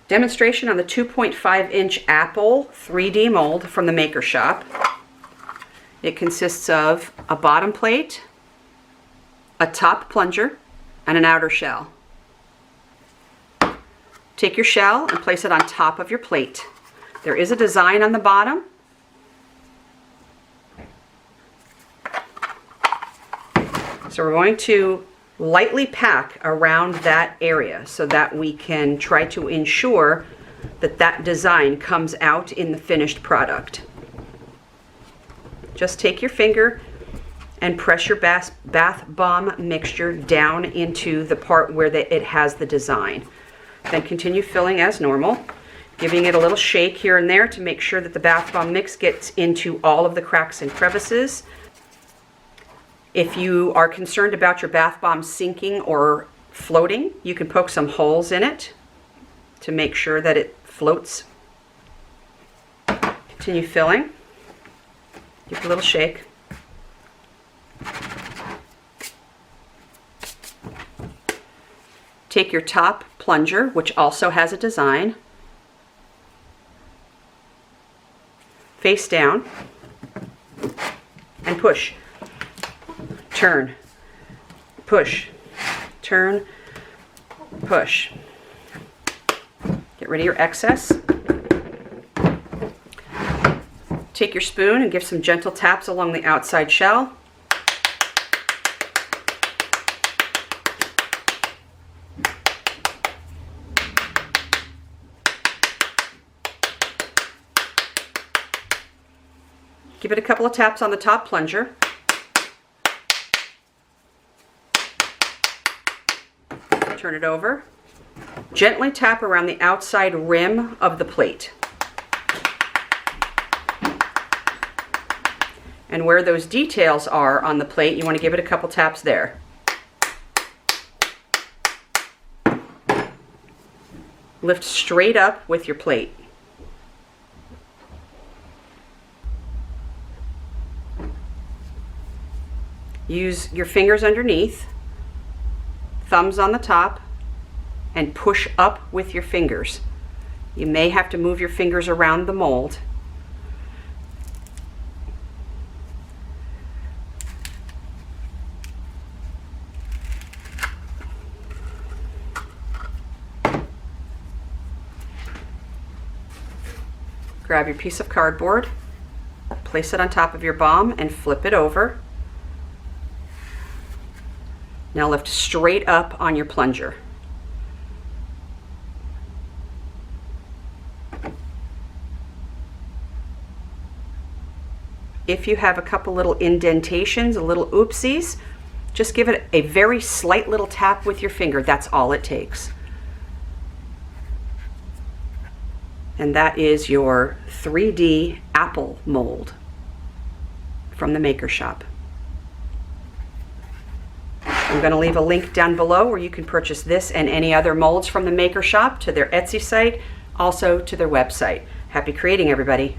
Demonstration on the 2.5-inch apple 3D mold from the Maker Shop. It consists of a bottom plate, a top plunger, and an outer shell. Take your shell and place it on top of your plate. There is a design on the bottom. So we're going to lightly pack around that area so that we can try to ensure that that design comes out in the finished product. Just take your finger and press your bath bomb mixture down into the part where it has the design. Then continue filling as normal, giving it a little shake here and there to make sure that the bath bomb mix gets into all of the cracks and crevices. If you are concerned about your bath bomb sinking or floating, you can poke some holes in it to make sure that it floats. Continue filling. Give it a little shake. Take your top plunger, which also has a design, face down, and push. Turn, push, turn, push. Get rid of your excess. Take your spoon and give some gentle taps along the outside shell. Give it a couple of taps on the top plunger. Turn it over. Gently tap around the outside rim of the plate. And where those details are on the plate, you want to give it a couple taps there. Lift straight up with your plate. Use your fingers underneath, thumbs on the top, and push up with your fingers. You may have to move your fingers around the mold. Grab your piece of cardboard, place it on top of your bomb, and flip it over. Now lift straight up on your plunger. If you have a couple little indentations, a little oopsies, just give it a very slight little tap with your finger. That's all it takes. And that is your 3D apple mold from the Maker Shop. I'm going to leave a link down below where you can purchase this and any other molds from the Maker Shop, to their Etsy site, also to their website. Happy creating, everybody.